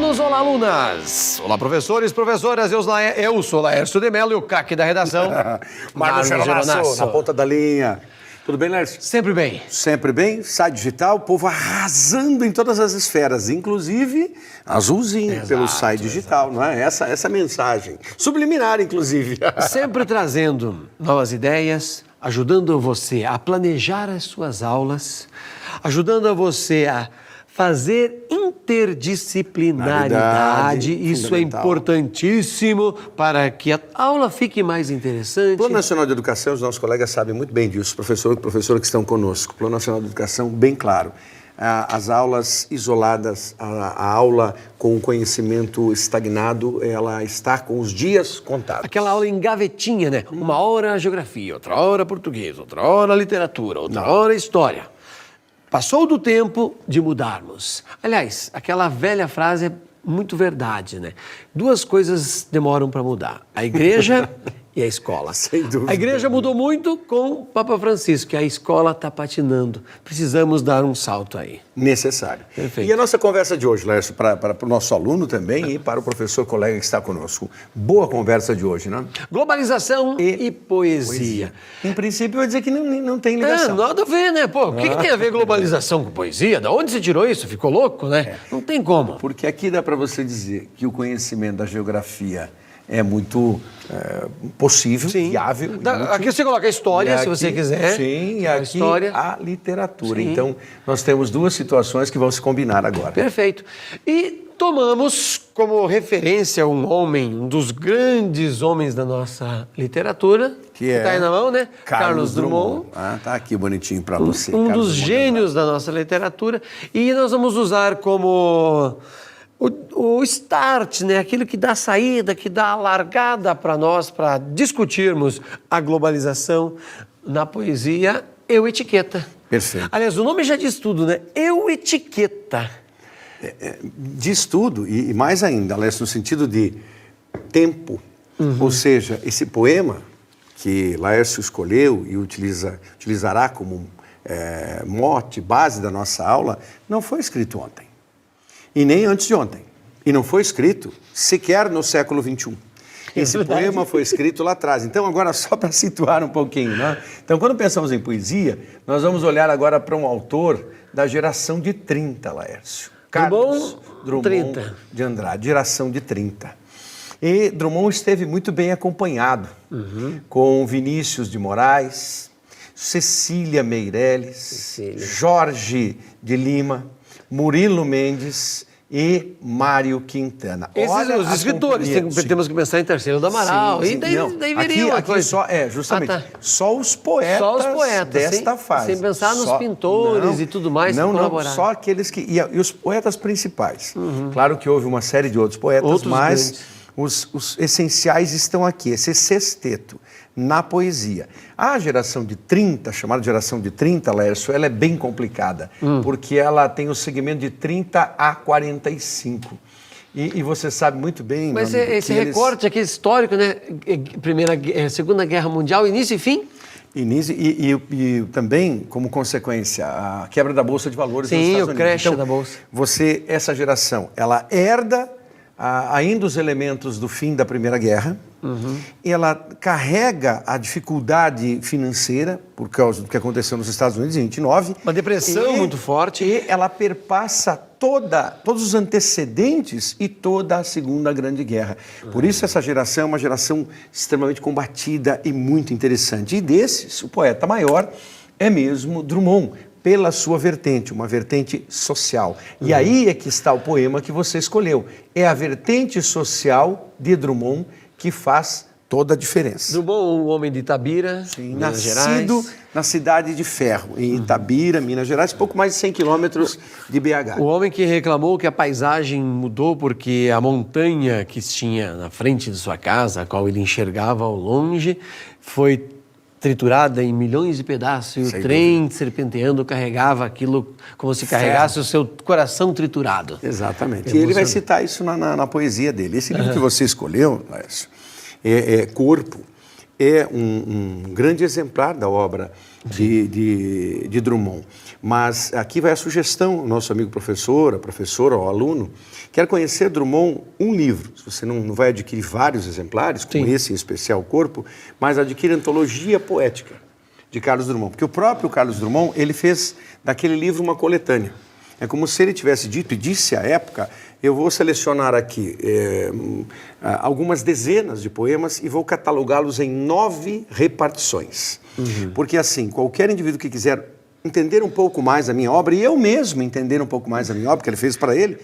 alunos, olá alunas! Olá professores, professoras, eu sou Laércio de Mello e o craque da redação, Marcos Geronasso, na ponta da linha. Tudo bem, Laércio? Sempre bem. Sempre bem. Sai Digital, o povo arrasando em todas as esferas, inclusive azulzinho, exato, pelo Sai Digital, exato. Não é? Essa mensagem. Subliminar, inclusive. Sempre trazendo novas ideias, ajudando você a planejar as suas aulas, ajudando você a fazer interdisciplinaridade, isso é importantíssimo para que a aula fique mais interessante. Plano Nacional de Educação, os nossos colegas sabem muito bem disso, professor que estão conosco. Plano Nacional de Educação, bem claro. As aulas isoladas, a aula com o conhecimento estagnado, ela está com os dias contados. Aquela aula em gavetinha, né? Uma hora geografia, outra hora português, outra hora literatura, outra hora história. Passou do tempo de mudarmos. Aliás, aquela velha frase é muito verdade, né? Duas coisas demoram para mudar: a igreja e a escola. Sem dúvida. A igreja mudou muito com o Papa Francisco, e a escola está patinando. Precisamos dar um salto aí. Necessário. Perfeito. E a nossa conversa de hoje, Laércio, para o nosso aluno também e para o professor colega que está conosco. Boa conversa de hoje, né? Globalização e poesia. Em princípio, eu ia dizer que não tem ligação. Nada a ver, né? Pô, o que tem a ver globalização com poesia? Da onde você tirou isso? Ficou louco, né? Não tem como. Porque aqui dá para você dizer que o conhecimento da geografia é muito possível, sim, viável. Aqui você coloca a história, se você quiser. Sim, e aqui história. A literatura. Sim. Então, nós temos duas situações que vão se combinar agora. Perfeito. E tomamos como referência um homem, um dos grandes homens da nossa literatura, que está aí na mão, né? Carlos Drummond. Tá aqui bonitinho para você. Um dos gênios da nossa literatura. E nós vamos usar como o start, né? Aquilo que dá saída, que dá a largada para nós, para discutirmos a globalização na poesia, Eu Etiqueta. Perfeito. Aliás, o nome já diz tudo, né? Eu Etiqueta. Diz tudo, e mais ainda, Alessio, no sentido de tempo. Ou seja, esse poema que Laércio escolheu e utilizará como mote, base da nossa aula, não foi escrito ontem. E nem antes de ontem. E não foi escrito sequer no século XXI. Esse poema foi escrito lá atrás. Então, agora, só para situar um pouquinho, né? Então, quando pensamos em poesia, nós vamos olhar agora para um autor da geração de 30, Laércio. Carlos Drummond de Andrade, geração de 30. E Drummond esteve muito bem acompanhado com Vinícius de Moraes, Cecília Meirelles, Jorge de Lima, Murilo Mendes e Mário Quintana. Esses os escritores, temos que pensar em Terceiro do Amaral. Sim, e daí viria aqui só, justamente, só os poetas desta fase. Sem pensar nos pintores e tudo mais que colaboraram. Só aqueles que... E os poetas principais. Claro que houve uma série de outros poetas, mas os essenciais estão aqui, esse sexteto na poesia. A geração de 30, chamada geração de 30, Laércio, ela é bem complicada, porque ela tem o segmento de 30 a 45. E você sabe muito bem... Mas esse recorte aqui histórico, né? Segunda Guerra Mundial, início e fim? Início e também, como consequência, a quebra da Bolsa de Valores nos Estados Unidos. Sim, o crash da Bolsa. Essa geração, ela herda ainda os elementos do fim da Primeira Guerra, ela carrega a dificuldade financeira por causa do que aconteceu nos Estados Unidos em 29. Uma depressão muito forte. E ela perpassa todos os antecedentes e toda a Segunda Grande Guerra. Por isso essa geração é uma geração extremamente combatida e muito interessante. E desses, o poeta maior é mesmo Drummond, pela sua vertente, uma vertente social. E aí é que está o poema que você escolheu. É a vertente social de Drummond que faz toda a diferença. Drummond, um homem de Itabira, Minas Gerais. Nascido na cidade de Ferro, em Itabira, Minas Gerais, pouco mais de 100 quilômetros de BH. O homem que reclamou que a paisagem mudou porque a montanha que tinha na frente de sua casa, a qual ele enxergava ao longe, foi triturada em milhões de pedaços, e o trem serpenteando carregava aquilo como se carregasse o seu coração triturado. Exatamente. E ele vai citar isso na poesia dele. Esse livro que você escolheu, Laércio, é Corpo. é um grande exemplar da obra de Drummond. Mas aqui vai a sugestão, o nosso amigo professor, a professora ou aluno, quer conhecer Drummond, um livro. Você não vai adquirir vários exemplares, como esse em especial, O Corpo, mas adquire a Antologia Poética de Carlos Drummond. Porque o próprio Carlos Drummond, ele fez daquele livro uma coletânea. É como se ele tivesse dito, e disse à época, eu vou selecionar aqui algumas dezenas de poemas e vou catalogá-los em 9 repartições. Porque assim, qualquer indivíduo que quiser entender um pouco mais a minha obra, e eu mesmo entender um pouco mais a minha obra, que ele fez para ele,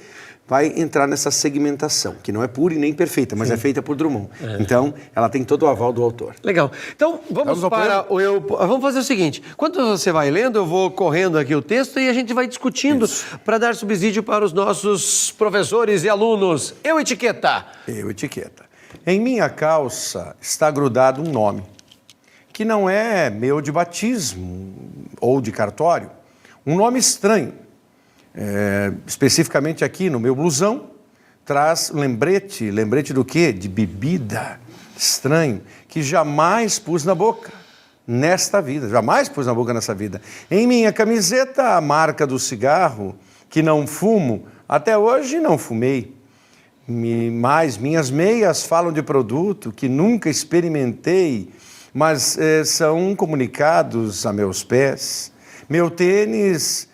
vai entrar nessa segmentação, que não é pura e nem perfeita, mas é feita por Drummond. Então, ela tem todo o aval do autor. Legal. Então, vamos fazer o seguinte, quando você vai lendo, eu vou correndo aqui o texto e a gente vai discutindo para dar subsídio para os nossos professores e alunos. Eu, etiqueta. Em minha calça está grudado um nome, que não é meu de batismo ou de cartório, um nome estranho. Especificamente aqui no meu blusão, traz lembrete do quê? De bebida, estranho, que jamais pus na boca nesta vida, jamais pus na boca nessa vida. Em minha camiseta, a marca do cigarro, que não fumo, até hoje não fumei. Mas minhas meias falam de produto que nunca experimentei, mas são comunicados a meus pés. Meu tênis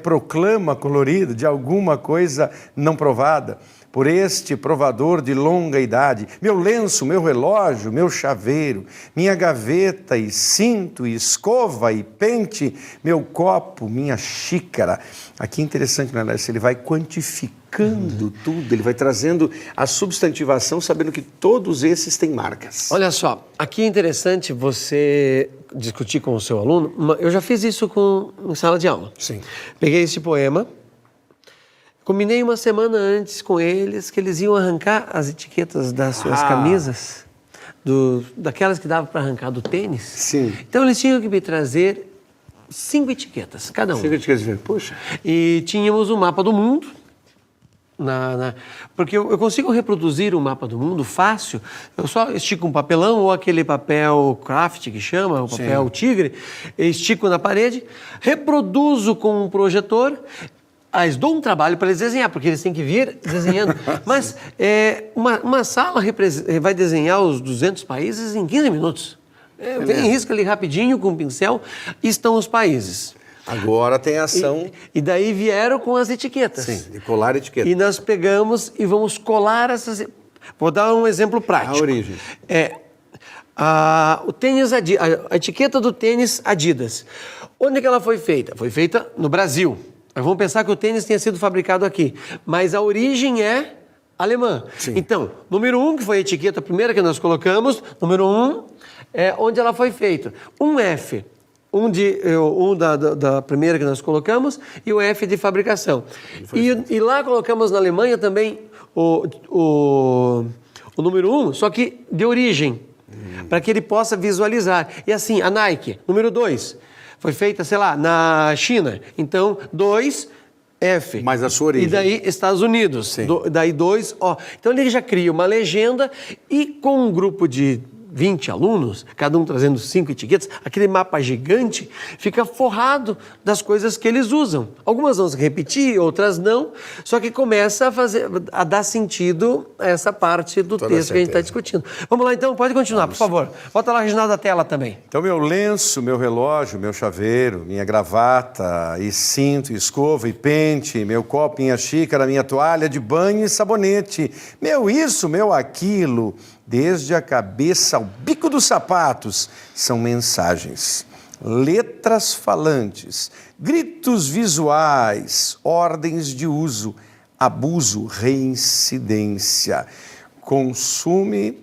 proclama colorido de alguma coisa não provada por este provador de longa idade. Meu lenço, meu relógio, meu chaveiro, minha gaveta e cinto, e escova e pente, meu copo, minha xícara. Aqui é interessante, né, Lécio? Ele vai quantificando tudo, ele vai trazendo a substantivação, sabendo que todos esses têm marcas. Olha só, aqui é interessante você discutir com o seu aluno. Eu já fiz isso em sala de aula. Sim. Peguei esse poema, combinei uma semana antes com eles que eles iam arrancar as etiquetas das suas camisas, daquelas que dava para arrancar do tênis. Sim. Então eles tinham que me trazer 5 etiquetas, cada um. 5 etiquetas, poxa. E tínhamos um mapa do mundo. Porque eu consigo reproduzir um mapa do mundo fácil, eu só estico um papelão ou aquele papel craft que chama, o papel tigre, estico na parede, reproduzo com um projetor, dou um trabalho para eles desenhar, porque eles têm que vir desenhando. Mas uma sala vai desenhar os 200 países em 15 minutos. Vem, risca ali rapidinho com um pincel e estão os países. Agora tem ação... E daí vieram com as etiquetas. Sim, de colar etiqueta. E nós pegamos e vamos colar essas... Vou dar um exemplo prático. A origem. O tênis a etiqueta do tênis Adidas. Onde é que ela foi feita? Foi feita no Brasil. Nós vamos pensar que o tênis tenha sido fabricado aqui. Mas a origem é alemã. Sim. Então, número 1, que foi a etiqueta primeira que nós colocamos, número 1 é onde ela foi feita. Um F. Da primeira que nós colocamos e o F de fabricação. E lá colocamos na Alemanha também o número 1, só que de origem, para que ele possa visualizar. E assim, a Nike, número 2, foi feita, sei lá, na China. Então, 2, F. Mas a sua origem. E daí, Estados Unidos. Sim. Daí 2, O. Então, ele já cria uma legenda e com um grupo de 20 alunos, cada um trazendo 5 etiquetas, aquele mapa gigante fica forrado das coisas que eles usam. Algumas vão se repetir, outras não, só que começa a dar sentido a essa parte do texto que a gente está discutindo. Vamos lá então, pode continuar, por favor. Bota lá a regional da tela também. Então, meu lenço, meu relógio, meu chaveiro, minha gravata, e cinto, e escova, e pente, meu copo, minha xícara, minha toalha de banho e sabonete, meu isso, meu aquilo, desde a cabeça ao bico dos sapatos, são mensagens, letras falantes, gritos visuais, ordens de uso, abuso, reincidência, costume,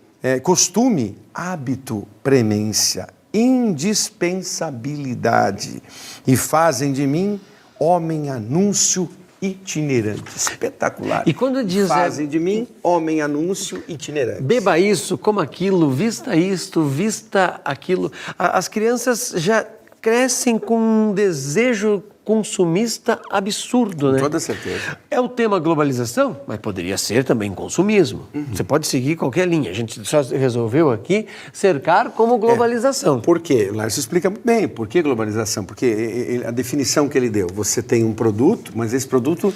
hábito, premência, indispensabilidade, e fazem de mim homem anúncio itinerante. Espetacular. E quando diz... Fazem de mim homem anúncio itinerante. Beba isso, coma aquilo, vista isto, vista aquilo. As crianças já crescem com um desejo consumista absurdo, né? Com toda certeza. É o tema globalização, mas poderia ser também consumismo. Você pode seguir qualquer linha. A gente só resolveu aqui cercar como globalização. Por quê? O Laércio explica muito bem. Por que globalização? Porque a definição que ele deu, você tem um produto, mas esse produto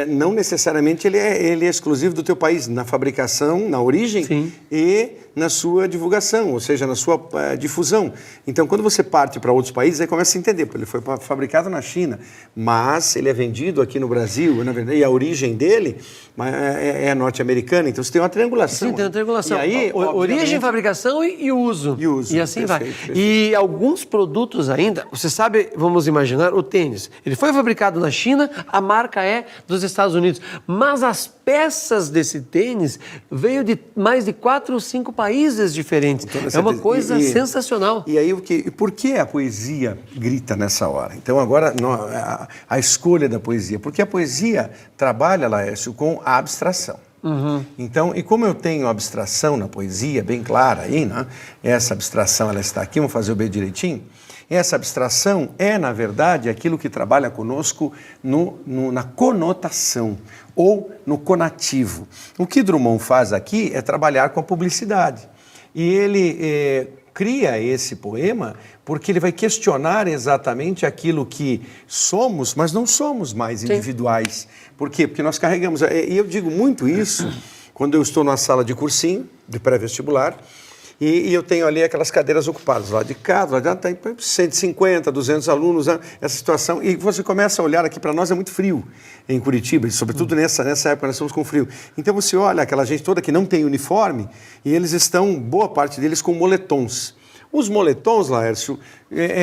não necessariamente ele é exclusivo do teu país, na fabricação, na origem. Sim. E na sua divulgação, ou seja, na sua difusão. Então, quando você parte para outros países, aí começa a entender, porque ele foi fabricado na China, mas ele é vendido aqui no Brasil, na verdade, e a origem dele é norte-americana, então você tem uma triangulação. Sim, tem uma triangulação. E aí, origem, fabricação e uso. E uso. E assim Perfeito, vai. perfeito. E alguns produtos ainda, você sabe, vamos imaginar, o tênis. Ele foi fabricado na China, a marca é dos Estados Unidos, mas as peças desse tênis veio de mais de 4 ou 5 países diferentes. É uma coisa sensacional. E aí, por que a poesia grita nessa hora? Então, agora, a escolha da poesia. Porque a poesia trabalha, Laércio, com a abstração. Então, e como eu tenho abstração na poesia, bem clara aí, né? Essa abstração, ela está aqui, vamos fazer o B direitinho. Essa abstração é, na verdade, aquilo que trabalha conosco na conotação ou no conativo. O que Drummond faz aqui é trabalhar com a publicidade. E ele cria esse poema porque ele vai questionar exatamente aquilo que somos, mas não somos mais individuais. Por quê? Porque nós carregamos... E eu digo muito isso quando eu estou na sala de cursinho, de pré-vestibular, e eu tenho ali aquelas cadeiras ocupadas, lá de cá, lá de lá, tem 150, 200 alunos, né? Essa situação. E você começa a olhar aqui, para nós é muito frio em Curitiba, e sobretudo nessa época nós estamos com frio. Então você olha aquela gente toda que não tem uniforme, e eles estão, boa parte deles, com moletons. Os moletons, Laércio,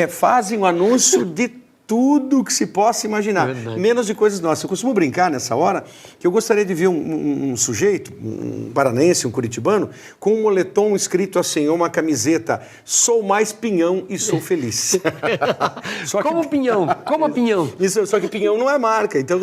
fazem o anúncio de tudo que se possa imaginar, menos de coisas nossas. Eu costumo brincar nessa hora que eu gostaria de ver um sujeito, um paranense, um curitibano, com um moletom escrito assim, uma camiseta, sou mais pinhão e sou feliz. Como pinhão, como pinhão. Isso, só que pinhão não é marca, então,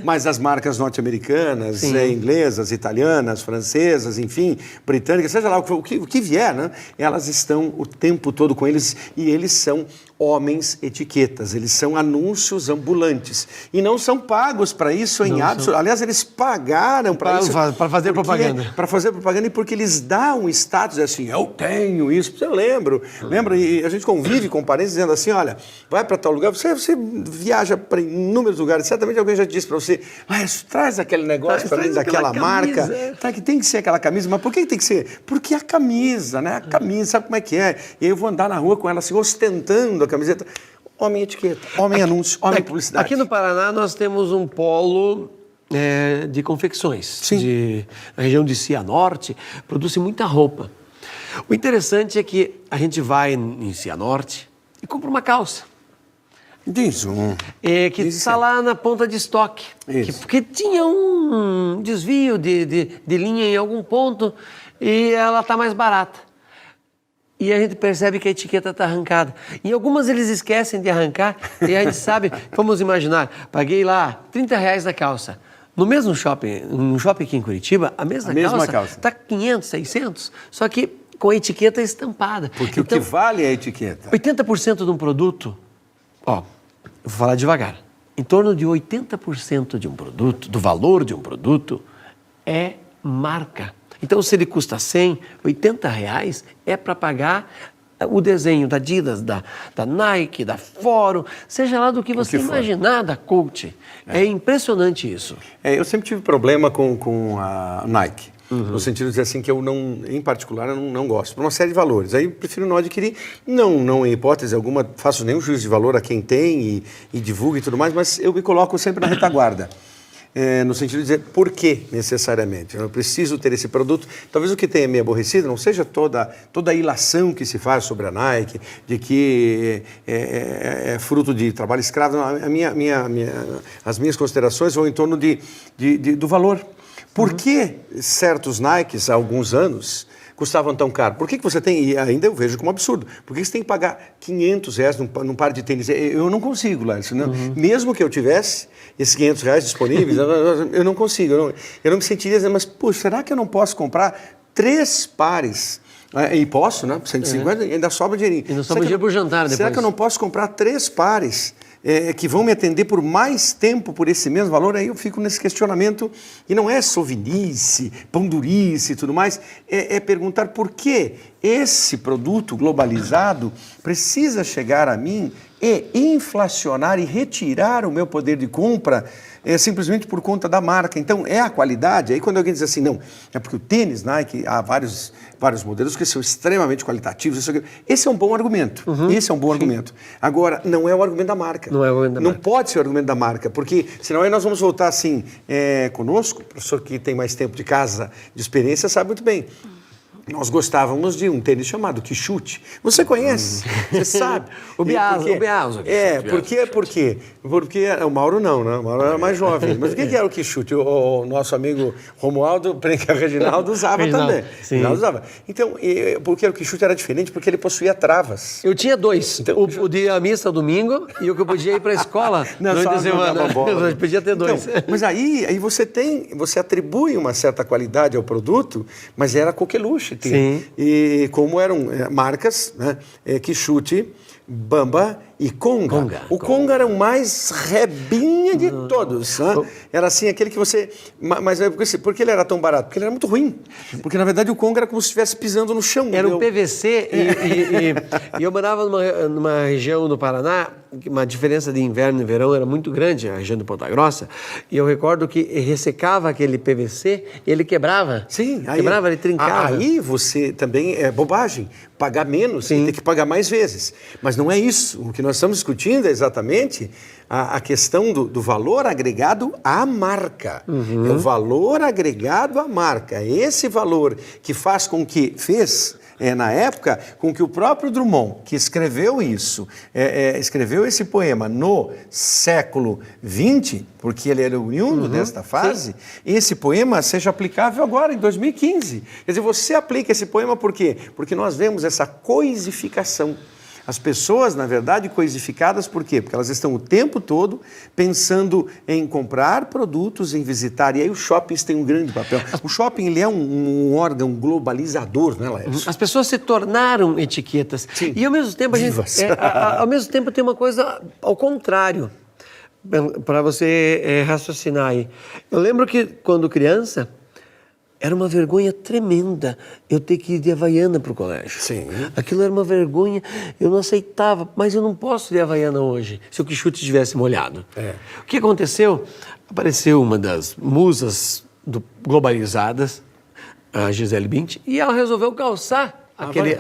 mas as marcas norte-americanas, inglesas, italianas, francesas, enfim, britânicas, seja lá o que vier, né? Elas estão o tempo todo com eles e eles são homens etiquetas, eles são anúncios ambulantes e não são pagos para isso em absoluto. Aliás, eles pagaram para isso. Para fazer propaganda. Para fazer propaganda e porque eles dão um status assim, eu tenho isso. Eu lembro, e a gente convive com parentes dizendo assim, olha, vai para tal lugar, você viaja para inúmeros lugares, certamente alguém já disse para você, traz aquele negócio para mim daquela marca, que tem que ser aquela camisa, mas por que tem que ser? Porque a camisa, né? A camisa, sabe como é que é? E eu vou andar na rua com ela assim, ostentando a camiseta. Homem etiqueta, homem anúncio, homem publicidade. Aqui no Paraná nós temos um polo de confecções. Sim. Na região de Cianorte, produz muita roupa. O interessante é que a gente vai em Cianorte e compra uma calça. Diz que está lá na ponta de estoque. Porque tinha um desvio de linha em algum ponto e ela está mais barata. E a gente percebe que a etiqueta está arrancada. Em algumas eles esquecem de arrancar e a gente sabe, vamos imaginar, paguei lá R$30 na calça. No mesmo shopping, no shopping aqui em Curitiba, a mesma calça está 500, 600, só que com a etiqueta estampada. Porque então, o que vale é a etiqueta. 80% de um produto, eu vou falar devagar, em torno de 80% de um produto, do valor de um produto, é marca. Então, se ele custa 100, R$80 é para pagar o desenho da Adidas, da Nike, da Fórum, seja lá do que você imaginar da Coach. É impressionante isso. Eu sempre tive problema com a Nike. No sentido de dizer assim que eu não, em particular, eu não gosto, por uma série de valores. Aí eu prefiro não adquirir, não em hipótese alguma, faço nenhum juízo de valor a quem tem e divulga e tudo mais, mas eu me coloco sempre na retaguarda. No sentido de dizer por que necessariamente. Eu preciso ter esse produto. Talvez o que tenha me aborrecido não seja toda a ilação que se faz sobre a Nike, de que é fruto de trabalho escravo. Não, as minhas considerações vão em torno do valor. Por que certos Nikes, há alguns anos, custavam tão caro? Por que você tem, e ainda eu vejo como absurdo, por que você tem que pagar R$500 num par de tênis? Eu não consigo, Larissa. Mesmo que eu tivesse esses R$500 disponíveis, eu não consigo. Eu não me sentiria dizendo, mas, puxa, será que eu não posso comprar 3 pares? E posso, né? 150, ainda sobra dinheirinho. Ainda sobra dinheiro para o jantar depois. Será que eu não posso comprar 3 pares que vão me atender por mais tempo por esse mesmo valor, aí eu fico nesse questionamento, e não é sovinice, pão-durice e tudo mais, é perguntar por que esse produto globalizado precisa chegar a mim e inflacionar e retirar o meu poder de compra simplesmente por conta da marca. Então, é a qualidade. Aí quando alguém diz assim, não, é porque o tênis Nike, há vários modelos que são extremamente qualitativos. Esse é um bom argumento. Esse é um bom argumento. Agora, não é o argumento da marca. Não é o argumento da marca. Não pode ser o argumento da marca, porque senão aí nós vamos voltar assim, conosco, o professor que tem mais tempo de casa, de experiência, sabe muito bem. Nós gostávamos de um tênis chamado Quixote. Você conhece? Você sabe? O Biaso. Por quê? Porque o Mauro não, né? O Mauro era mais jovem. Mas o que era o Quixote? O nosso amigo Romualdo, Reginaldo usava também. Sim. Reginaldo usava. Então, porque o Quixote era diferente? Porque ele possuía travas. Eu tinha dois. Então, o de a missa domingo e o que eu podia ir para a escola durante a semana. Eu podia ter dois. Então, mas aí você atribui uma certa qualidade ao produto, mas era coqueluche. Sim. E como eram marcas, né? Quixote, Bamba e Conga. O Conga era o mais rebinha de todos. Né? Era assim, aquele que você... Mas por que ele era tão barato? Porque ele era muito ruim. Porque, na verdade, o Conga era como se estivesse pisando no chão. Era um PVC e eu morava numa região do Paraná, uma diferença de inverno e verão era muito grande, a região do Ponta Grossa, e eu recordo que ressecava aquele PVC e ele quebrava. Sim. Quebrava, ele trincava. Aí você também, é bobagem, pagar menos e ter que pagar mais vezes. Mas não é isso. O que nós estamos discutindo é exatamente a questão do valor agregado à marca. É o valor agregado à marca. Esse valor que faz com que na época, com que o próprio Drummond, que escreveu isso, escreveu esse poema no século XX, porque ele era oriundo desta fase, esse poema seja aplicável agora, em 2015. Quer dizer, você aplica esse poema por quê? Porque nós vemos essa coisificação. As pessoas, na verdade, coisificadas por quê? Porque elas estão o tempo todo pensando em comprar produtos, em visitar. E aí os shoppings têm um grande papel. O shopping ele é um órgão globalizador, né, Laércio? As pessoas se tornaram etiquetas. Sim. E ao mesmo tempo ao mesmo tempo tem uma coisa ao contrário, para você raciocinar aí. Eu lembro que quando criança, era uma vergonha tremenda eu ter que ir de Havaiana para o colégio. Sim. Aquilo era uma vergonha, eu não aceitava, mas eu não posso ir de Havaiana hoje, se o Quixote estivesse molhado. O que aconteceu? Apareceu uma das musas globalizadas, a Gisele Bündchen, e ela resolveu calçar aquele...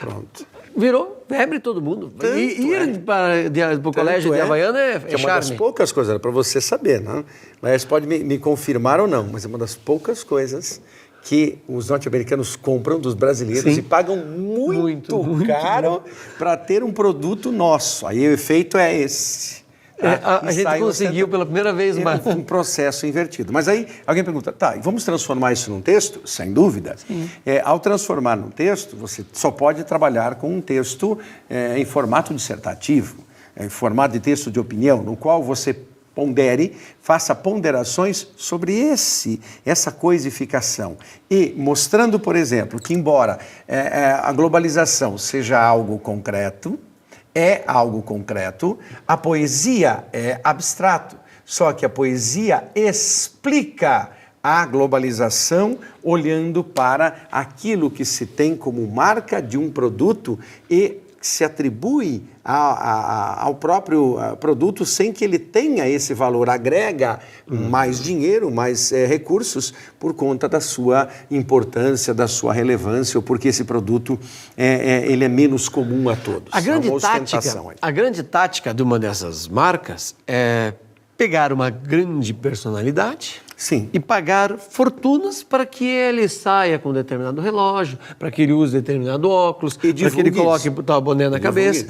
Pronto. Virou febre todo mundo. Ir para o colégio de Havaiana é que é uma das poucas coisas, para você saber, né? Mas pode me confirmar ou não, mas é uma das poucas coisas que os norte-americanos compram dos brasileiros e pagam muito caro para ter um produto nosso. Aí o efeito é esse. A gente conseguiu pela primeira vez um processo invertido. Mas aí alguém pergunta, tá, vamos transformar isso num texto? Sem dúvida. Ao transformar num texto, você só pode trabalhar com um texto em formato dissertativo, em formato de texto de opinião, no qual você faça ponderações sobre essa coisificação. E mostrando, por exemplo, que embora a globalização seja algo concreto, a poesia é abstrato. Só que a poesia explica a globalização olhando para aquilo que se tem como marca de um produto e se atribui ao próprio produto sem que ele tenha esse valor, agrega mais dinheiro, mais recursos por conta da sua importância, da sua relevância, ou porque esse produto ele é menos comum a todos. A grande tática de uma dessas marcas é pegar uma grande personalidade e pagar fortunas para que ele saia com determinado relógio, para que ele use determinado óculos, para que ele coloque o boné na cabeça.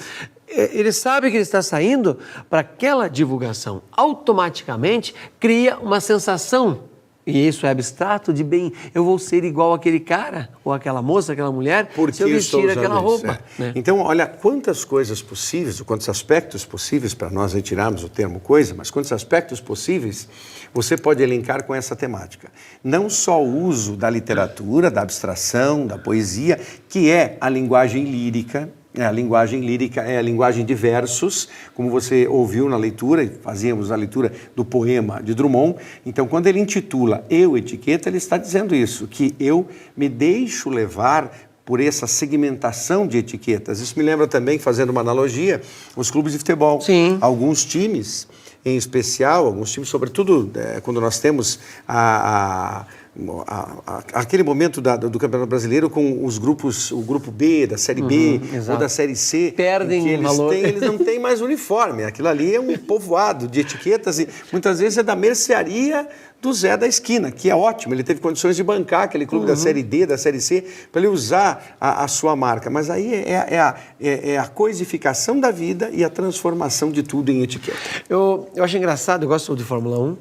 Ele sabe que ele está saindo para aquela divulgação. Automaticamente cria uma sensação, e isso é abstrato, de bem, eu vou ser igual àquele cara, ou aquela moça, aquela mulher, se eu vestir aquela roupa. Então, olha quantas coisas possíveis, quantos aspectos possíveis, para nós retirarmos o termo coisa, mas quantos aspectos possíveis você pode elencar com essa temática. Não só o uso da literatura, da abstração, da poesia, que é a linguagem lírica, A linguagem lírica é a linguagem de versos, como você ouviu na leitura, fazíamos a leitura do poema de Drummond. Então, quando ele intitula Eu, Etiqueta, ele está dizendo isso, que eu me deixo levar por essa segmentação de etiquetas. Isso me lembra também, fazendo uma analogia, os clubes de futebol. Sim. Alguns times, em especial, alguns times, sobretudo quando nós temos aquele momento do Campeonato Brasileiro com os grupos, o grupo B, da Série B ou da Série C, perdem valor. Eles não têm mais uniforme. Aquilo ali é um povoado de etiquetas e muitas vezes é da mercearia do Zé da esquina, que é ótimo. Ele teve condições de bancar aquele clube da Série D, da Série C, para ele usar a sua marca. Mas aí é a coisificação da vida e a transformação de tudo em etiqueta. Eu acho engraçado, eu gosto de Fórmula 1.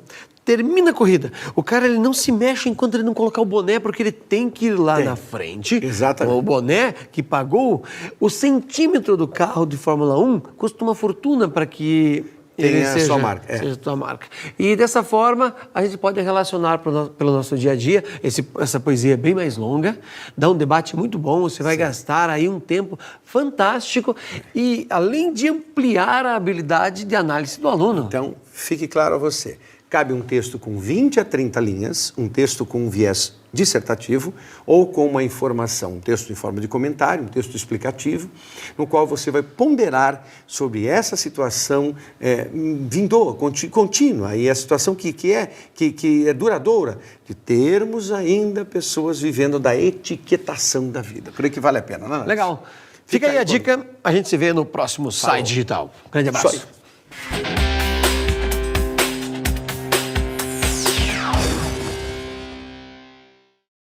Termina a corrida. O cara ele não se mexe enquanto ele não colocar o boné, porque ele tem que ir lá na frente. Exatamente. O boné que pagou, o centímetro do carro de Fórmula 1 custa uma fortuna para que ele seja a sua marca. Seja a sua marca. E dessa forma, a gente pode relacionar pelo nosso dia a dia. Essa poesia é bem mais longa, dá um debate muito bom, você vai gastar aí um tempo fantástico e além de ampliar a habilidade de análise do aluno. Então, fique claro a você. Cabe um texto com 20 a 30 linhas, um texto com um viés dissertativo ou com uma informação, um texto em forma de comentário, um texto explicativo, no qual você vai ponderar sobre essa situação vindoura, contínua, e a situação que é duradoura, de termos ainda pessoas vivendo da etiquetação da vida. Por aí que vale a pena, não é? Legal. Fica aí a dica, a gente se vê no próximo Sai Digital. Grande abraço.